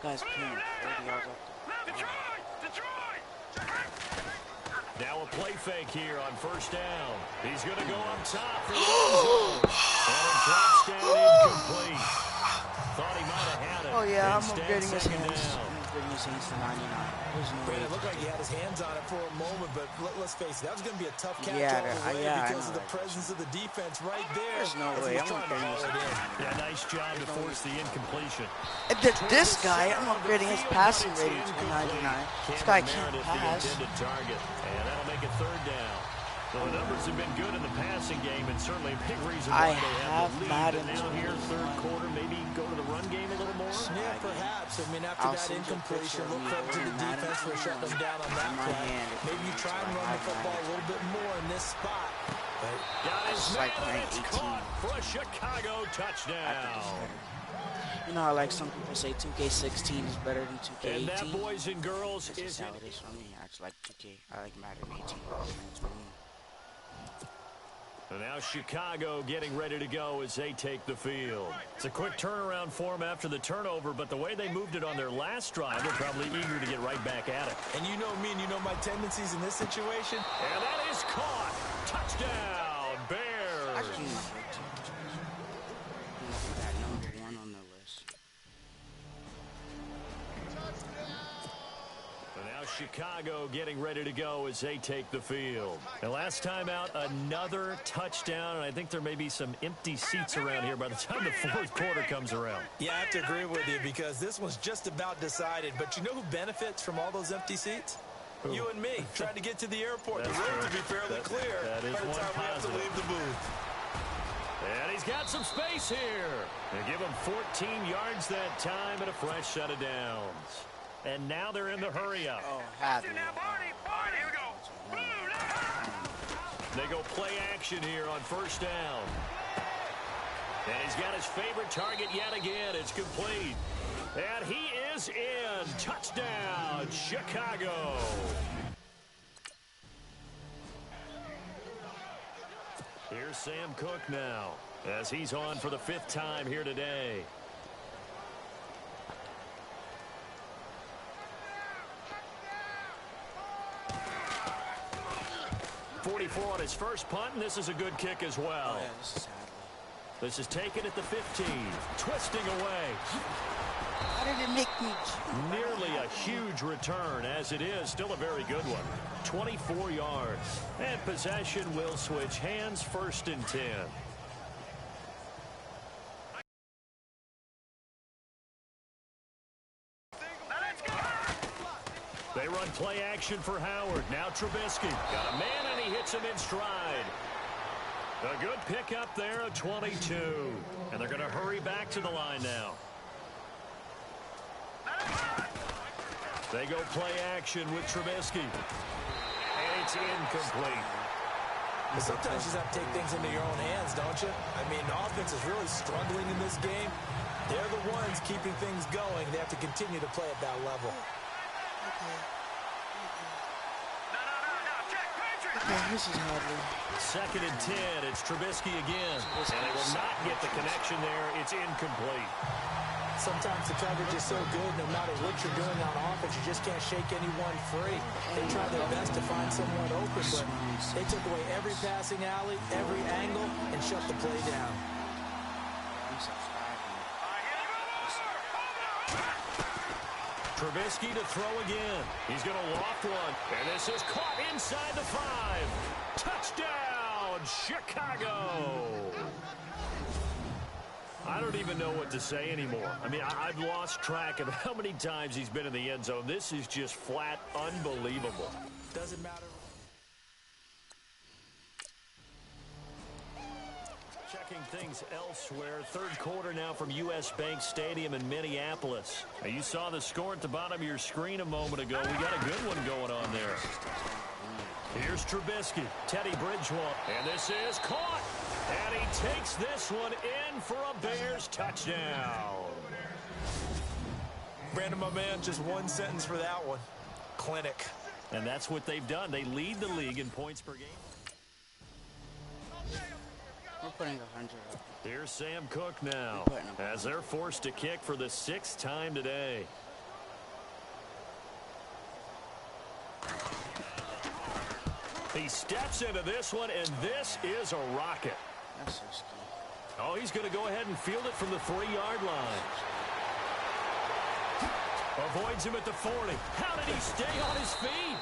guy's playing 40 yards off the Now a play fake here on 1st down. He's going to go up top for the end zone. And it drops down incomplete. Thought he might have had it. Oh, yeah, I'm Instead, upgrading his second hands. down. I'm upgrading his hands to 99. There's no way. Brandon, it looked like he had his hands on it for a moment, but let's face it, that was going to be a tough catch Yeah, all the way yeah, because of the presence of the defense right there. There's no way. I'm upgrading his hands. Yeah, nice job to force the incompletion. And this guy, I'm upgrading his passing rating to 99. This guy can't pass. Target, and that'll make it 3rd down. Well, the numbers have been good in the passing game, and certainly a big reason why they have the lead. Madden But now here, 3rd quarter, maybe go to the run game a little more? Yeah, perhaps. I mean, after that incompletion, look up to the defense for shutting them down on that play. Maybe you try and run the football a little bit more in this spot. But guys, like it's caught for a Chicago touchdown. You know how like some people say 2K16 is better than 2K18? And that, boys and girls, is how it is for me. I just like 2K. I like Madden 18. And now Chicago getting ready to go as they take the field. It's a quick turnaround for them after the turnover, but the way they moved it on their last drive, they're probably eager to get right back at it. And you know me and you know my tendencies in this situation. And that is caught. Touchdown, Bears. That number 1 on the list. Chicago getting ready to go as they take the field. And last time out, another touchdown, and I think there may be some empty seats around here by the time the 4th quarter comes around. Yeah, I have to agree with you because this one's just about decided. But you know who benefits from all those empty seats? Who? You and me, trying to get to the airport. The road to be fairly clear that is by the one time we have to positive. leave the booth. And he's got some space here. They give him 14 yards that time and a fresh set of downs. And now they're in the hurry-up. Oh, happy. They go play action here on 1st down. And he's got his favorite target yet again. It's complete. And he is in. Touchdown, Chicago. Here's Sam Cook now as he's on for the 5th time here today. 44 on his first punt, and this is a good kick as well. Oh, yeah, this is Hadley. This is taken at the 15, twisting away. How did it make me? Nearly a huge return, as it is still a very good one. 24 yards. And possession will switch hands, 1st and 10. They run play action for Howard. Now Trubisky. Got a man, and he hits him in stride. A good pickup there of 22. And they're going to hurry back to the line now. They go play action with Trubisky. And it's incomplete. But sometimes you just have to take things into your own hands, don't you? I mean, the offense is really struggling in this game. They're the ones keeping things going. They have to continue to play at that level. This is hardly. 2nd and 10. It's Trubisky again. And they will not get the connection there. It's incomplete. Sometimes the coverage is so good, no matter what you're doing on offense, you just can't shake anyone free. They try their best to find someone open, but they took away every passing alley, every angle, and shut the play down. Trubisky to throw again. He's going to loft one. And this is caught inside the 5. Touchdown, Chicago. I don't even know what to say anymore. I mean, I've lost track of how many times he's been in the end zone. This is just flat unbelievable. Doesn't matter. Checking things elsewhere. 3rd quarter now from U.S. Bank Stadium in Minneapolis. Now, you saw the score at the bottom of your screen a moment ago. We got a good one going on there. Here's Trubisky, Teddy Bridgewater, and this is caught. And he takes this one in for a Bears touchdown. Brandon, my man, just one sentence for that one. Clinic. And that's what they've done. They lead the league in points per game. We're putting 100 up. Here's Sam Cook now, as they're forced to kick for the 6th time today. He steps into this one, and this is a rocket. That's so scary. Oh, he's going to go ahead and field it from the 3-yard line. Avoids him at the 40. How did he stay on his feet?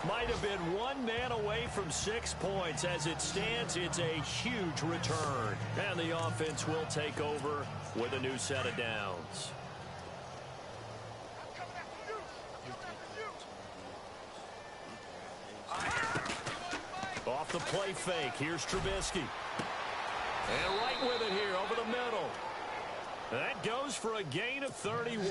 Might have been one man away from 6 points. As it stands, it's a huge return. And the offense will take over with a new set of downs. Off the play fake. Here's Trubisky. And right with it here over the middle. That goes for a gain of 31.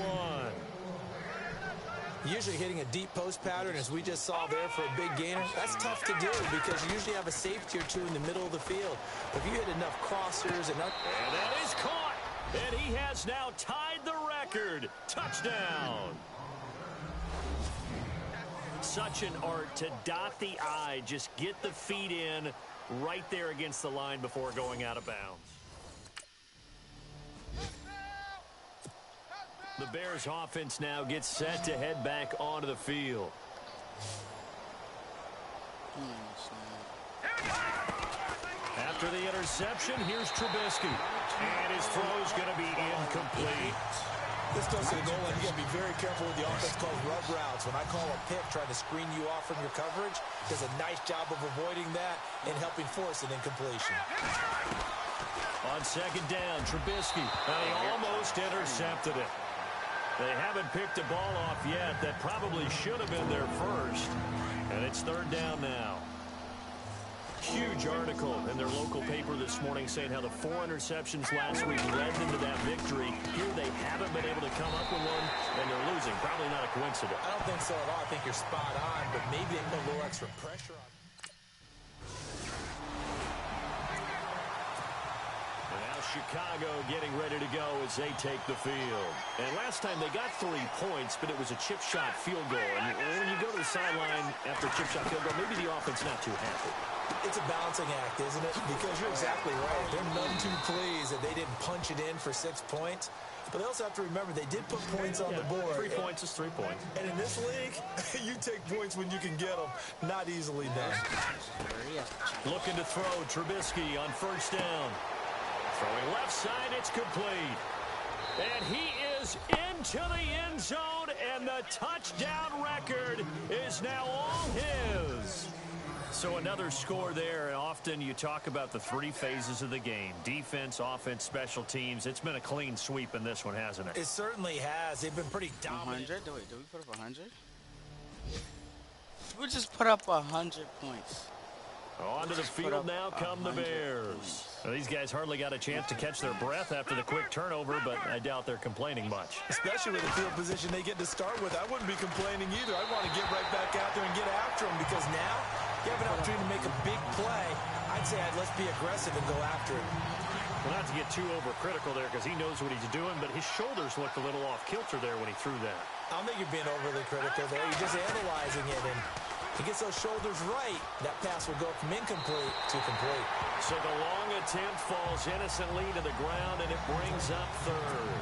Usually hitting a deep post pattern, as we just saw there, for a big gainer, that's tough to do because you usually have a safety or two in the middle of the field. But if you hit enough crossers and that is caught. And he has now tied the record. Touchdown. Such an art to dot the I, just get the feet in right there against the line before going out of bounds. The Bears offense now gets set to head back onto the field. After the interception, here's Trubisky. And his throw is going to be incomplete. This goes to the goal line. You got to be very careful with the offense called rub routes. When I call a pick trying to screen you off from your coverage, does a nice job of avoiding that and helping force an incompletion. On 2nd down, Trubisky. He almost intercepted it. They haven't picked a ball off yet. That probably should have been their first. And it's 3rd down now. Huge article in their local paper this morning saying how the 4 interceptions last week led them to that victory. Here they haven't been able to come up with one, and they're losing. Probably not a coincidence. I don't think so at all. I think you're spot on, but maybe they put a little extra pressure on. Chicago getting ready to go as they take the field. And last time they got 3 points, but it was a chip shot field goal. And when you go to the sideline after a chip shot field goal, maybe the offense not too happy. It's a balancing act, isn't it? Because you're exactly right. They're none too pleased that they didn't punch it in for 6 points. But they also have to remember they did put points on the board. 3 points is 3 points. And in this league, you take points when you can get them. Not easily done. Looking to throw Trubisky on 1st down. Throwing left side, it's complete. And he is into the end zone, and the touchdown record is now all his. So another score there, and often you talk about the 3 phases of the game. Defense, offense, special teams. It's been a clean sweep in this one, hasn't it? It certainly has. They've been pretty dominant. 100? Wait, did we put up 100? We just put up 100 points. Onto the field now come the Bears. Now, these guys hardly got a chance to catch their breath after the quick turnover, but I doubt they're complaining much. Especially with the field position they get to start with. I wouldn't be complaining either. I want to get right back out there and get after them because now you have an opportunity to make a big play, I'd say let's be aggressive and go after it. Well, not to get too overcritical there because he knows what he's doing, but his shoulders looked a little off kilter there when he threw that. I don't think you're being overly critical there. You're just analyzing it, and he gets those shoulders right. That pass will go from incomplete to complete. So the long attempt falls innocently to the ground, and it brings up third.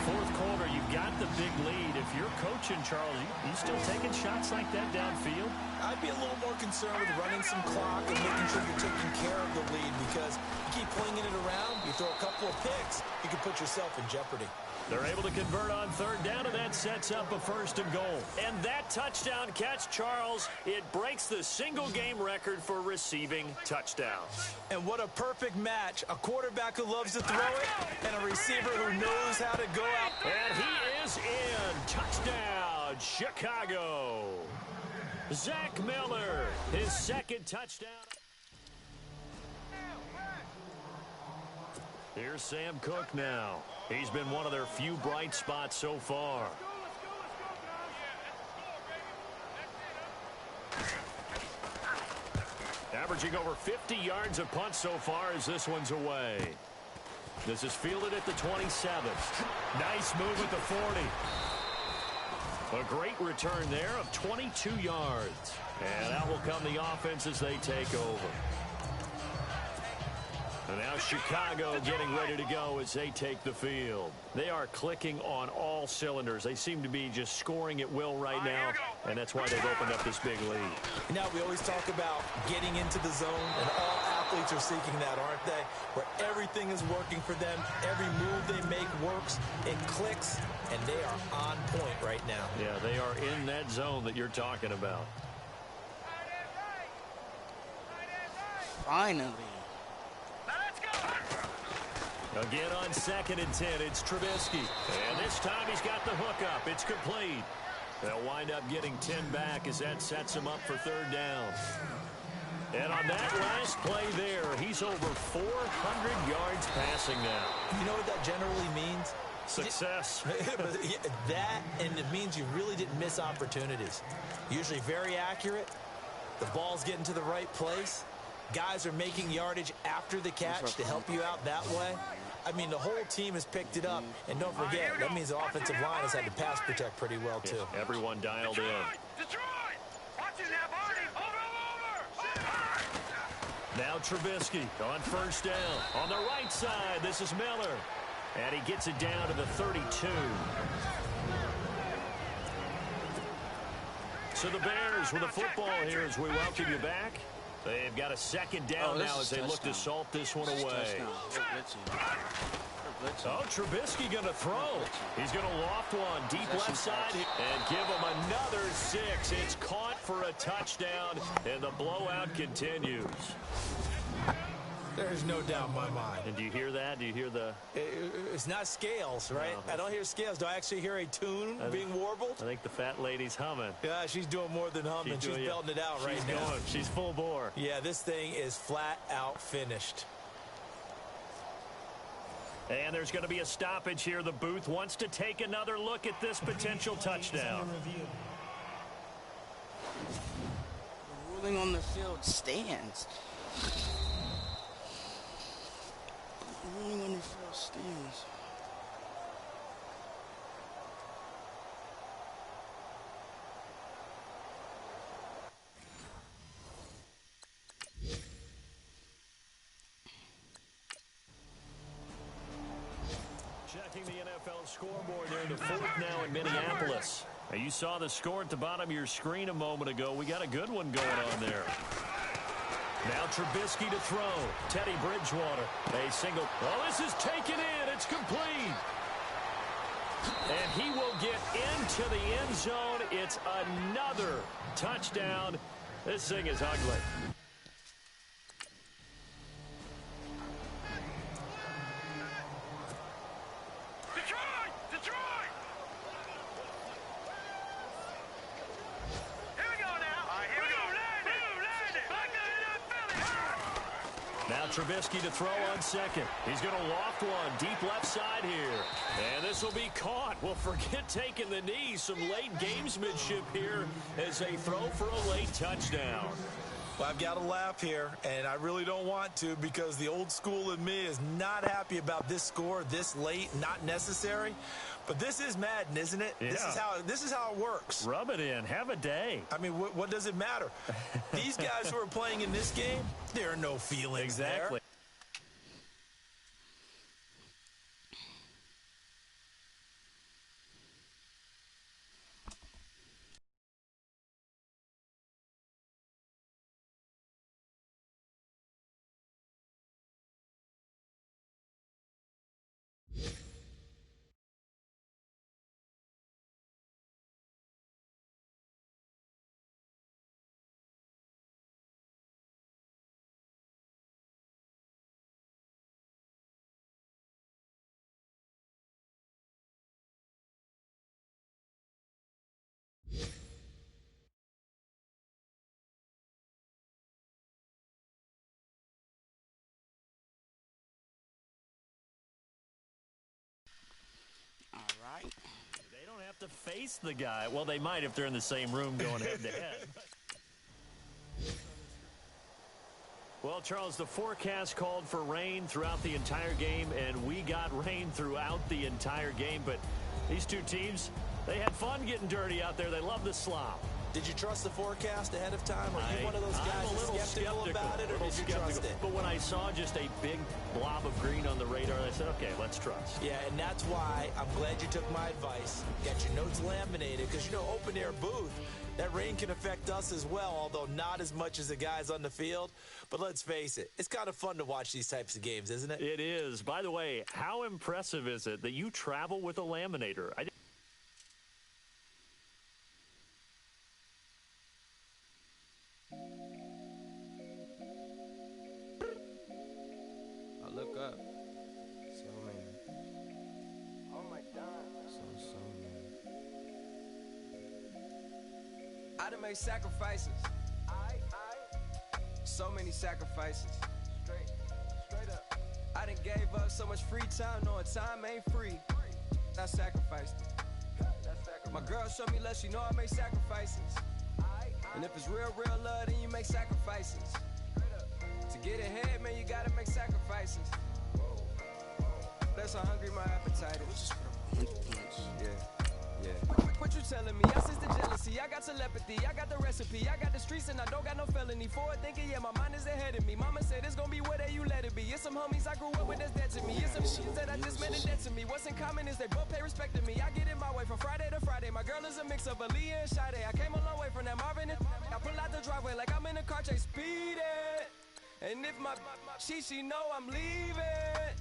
Fourth quarter, you've got the big lead. If you're coaching, Charles, you still taking shots like that downfield? I'd be a little more concerned with running some clock and making sure you're taking care of the lead, because you keep flinging it around, you throw a couple of picks, you can put yourself in jeopardy. They're able to convert on third down, and that sets up a first and goal. And that touchdown catch, Charles, it breaks the single-game record for receiving touchdowns. And what a perfect match. A quarterback who loves to throw it and a receiver who knows how to go out. And he is in. Touchdown, Chicago. Zach Miller, his second touchdown. Here's Sam Cook now. He's been one of their few bright spots so far. Averaging over 50 yards a punt so far as this one's away. This is fielded at the 27th. Nice move at the 40. A great return there of 22 yards. And out will come the offense as they take over. And now Chicago getting ready to go as they take the field. They are clicking on all cylinders. They seem to be just scoring at will right now, and that's why they've opened up this big lead. Now, we always talk about getting into the zone, and all athletes are seeking that, aren't they? Where everything is working for them. Every move they make works. It clicks, and they are on point right now. Yeah, they are in that zone that you're talking about. Finally. Again on 2nd and 10, it's Trubisky. And this time he's got the hook up. It's complete. They'll wind up getting 10 back as that sets him up for third down. And on that last play there, he's over 400 yards passing now. You know what that generally means? Success. That, and it means you really didn't miss opportunities. Usually very accurate. The ball's getting to the right place. Guys are making yardage after the catch to help you out that way. I mean, the whole team has picked it up. And don't forget, that means the offensive line has had to pass protect pretty well, too. Yeah, everyone dialed in. Now Trubisky on first down. On the right side, this is Miller. And he gets it down to the 32. So the Bears with a football here as we welcome you back. They've got a second down now as they look to salt this one away. Oh, Trubisky going to throw. He's going to loft one deep left side and give him another 6. It's caught for a touchdown, and the blowout continues. There's no doubt in my mind. And do you hear that? Do you hear the... It's not scales, right? No, I don't hear scales. Do I actually hear a tune being warbled? I think the fat lady's humming. Yeah, she's doing more than humming. She's belting it out right now. She's full bore. Yeah, this thing is flat out finished. And there's going to be a stoppage here. The booth wants to take another look at this potential touchdown. The ruling on the field stands. Ruling on the field stands. Checking the NFL scoreboard there in the fourth now in Minneapolis. Now you saw the score at the bottom of your screen a moment ago. We got a good one going on there. Now Trubisky to throw. Teddy Bridgewater. A single. Oh, this is taken in. It's complete. And he will get into the end zone. It's another touchdown. This thing is ugly. Now Trubisky to throw on second. He's going to loft one deep left side here. And this will be caught. Well, forget taking the knee. Some late gamesmanship here as they throw for a late touchdown. Well, I've got to laugh here, and I really don't want to because the old school in me is not happy about this score this late, not necessary. But this is Madden, isn't it? Yeah. This is how it works. Rub it in. Have a day. I mean, what does it matter? These guys who are playing in this game, there are no feelings exactly. there. Right. They don't have to face the guy. Well, they might if they're in the same room going head-to-head. Well, Charles, the forecast called for rain throughout the entire game, and we got rain throughout the entire game. But these two teams, they had fun getting dirty out there. They love the slop. Did you trust the forecast ahead of time? Are you one of those guys that's skeptical about it, or did you trust it? But when I saw just a big blob of green on the radar, I said, okay, let's trust. Yeah, and that's why I'm glad you took my advice. Got your notes laminated, because, you know, open-air booth, that rain can affect us as well, although not as much as the guys on the field. But let's face it, it's kind of fun to watch these types of games, isn't it? It is. By the way, how impressive is it that you travel with a laminator? I look up. So many. Oh my God. So many. I done made sacrifices. So many sacrifices. Straight up. I done gave up so much free time, knowing time ain't free. I sacrificed it. My girl showed me love, she know I make sacrifices. And if it's real love, then you make sacrifices. To get ahead, man, you gotta make sacrifices. That's how hungry my appetite is. Yeah. What you telling me? I sense the jealousy, I got telepathy, I got the recipe, I got the streets and I don't got no felony. Forward thinking, yeah, my mind is ahead of me. Mama said it's gonna be whatever you let it be. It's some homies I grew up with that's dead to me. It's some shit that I just met and dead to me. What's in common is they both pay respect to me. I get in my way from Friday to Friday. My girl is a mix of Aaliyah and Sade. I came a long way from that Marvin and I pull out the driveway like I'm in a car chase speeding. And if my she know I'm leaving.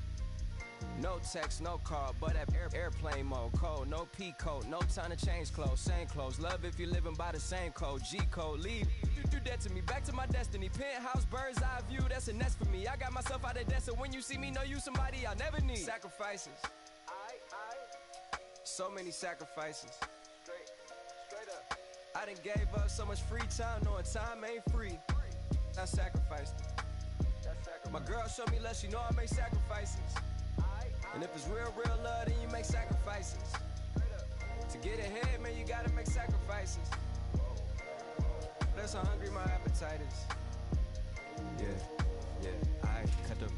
No text, no call, but at airplane mode. Code, no P code, no time to change clothes. Same clothes, love if you living by the same code. G code, leave. You do that to me, back to my destiny. Penthouse, bird's eye view, that's a nest for me. I got myself out of debt, so when you see me, know you somebody I'll never need. Sacrifices. So many sacrifices. Straight up. I done gave up so much free time, knowing time ain't free. I sacrificed it. My girl showed me love, she know I make sacrifices. And if it's real love, then you make sacrifices. To get ahead, man, you gotta make sacrifices. That's how hungry my appetite is. Yeah. I cut the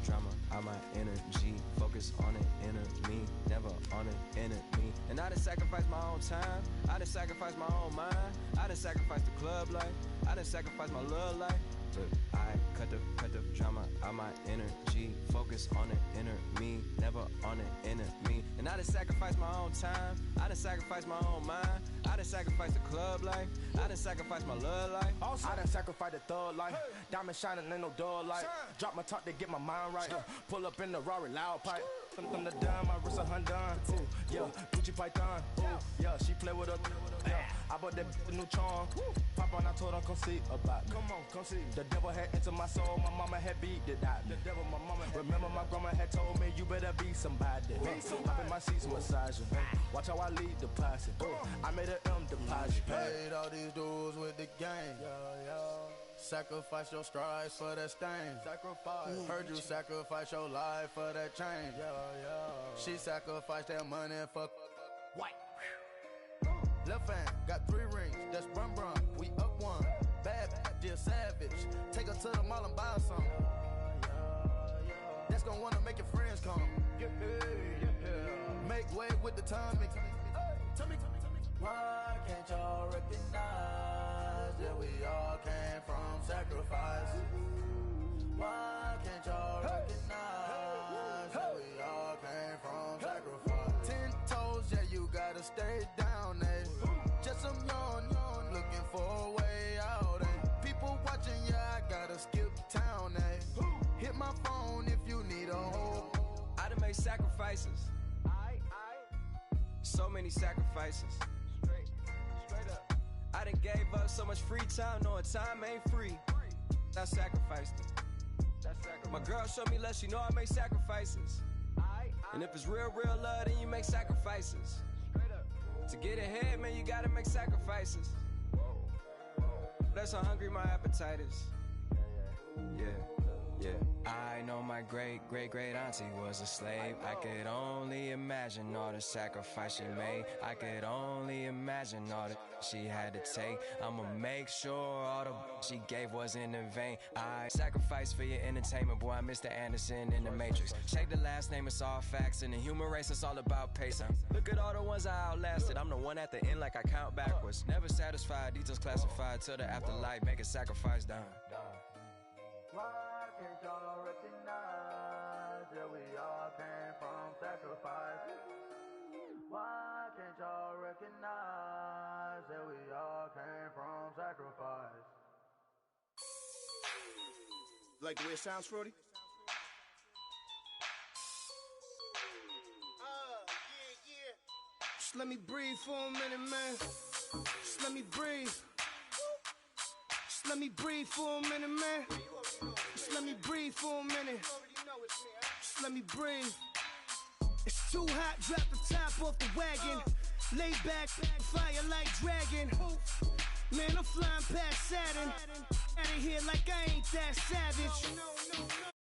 drama out my energy. Focus on it, enemy, never on it, enemy. And I done sacrificed my own time. I done sacrificed my own mind. I done sacrificed the club life. I done sacrificed my love life. But I cut the drama out my energy. Focus on it, enemy, never on it, enemy. And I done sacrificed my own time. I done sacrificed my own mind. I done sacrificed the club life. I done sacrificed my love life. Also, I done sacrificed the thug life. Diamond shining, ain't no dull light. Drop my top to get my mind right. Pull up in the Rari loud pipe. From the dime, my wrist a Hyundai. Ooh, yeah, Gucci Python. Ooh, yeah, she play with her. Yeah, I bought that new charm. Pop on, I told her come see about. Come on, come see. The devil had entered my soul. My mama had beat the die. The devil, my mama. Remember my grandma had told me you better be somebody. Hop in my seats, massaging. Watch how I lead the passing. I made an M deposit. Paid all these dudes with the game. Sacrifice your strides for that stain. Sacrifice. Heard you sacrifice your life for that change. She sacrificed that money for white. Left hand got 3 rings. That's brum brum. We up one. Bad, dear savage. Take her to the mall and buy some. That's gonna wanna make your friends come. Make way with the timing. Tell me. Why can't y'all recognize that we all came from sacrifice? Why can't y'all recognize that we all came from sacrifice? 10 toes, yeah, you gotta stay down, eh? Just some yawn, looking for a way out, eh? People watching, yeah, I gotta skip town, eh? Hit my phone if you need a hold. I done made sacrifices. So many sacrifices. Straight up. I done gave up so much free time, knowing time ain't free. I sacrificed it. My girl showed me love, she know I make sacrifices. And if it's real love, then you make sacrifices. To get ahead, man, you gotta make sacrifices. That's how hungry my appetite is. Yeah. I know my great auntie was a slave. I could only imagine all the sacrifice she made. I could only imagine all that she had to take. I'ma make sure all the she gave wasn't in vain. I sacrifice for your entertainment, boy. I'm Mr. Anderson in the Matrix. Check the last name, it's all facts. In the human race, it's all about pacing. Look at all the ones I outlasted. I'm the one at the end, like I count backwards. Never satisfied, details classified till the afterlife. Make a sacrifice down. Why can't y'all recognize that we all came from sacrifice? Why can't y'all recognize that we all came from sacrifice? Like the way it sounds, Frody? Yeah. Just let me breathe for a minute, man. Just let me breathe. Just let me breathe for a minute, man. Just let me breathe for a minute. Just let me breathe. It's too hot, drop the top off the wagon. Lay back, fire like dragon. Man, I'm flying past Saturn. Out of here like I ain't that savage.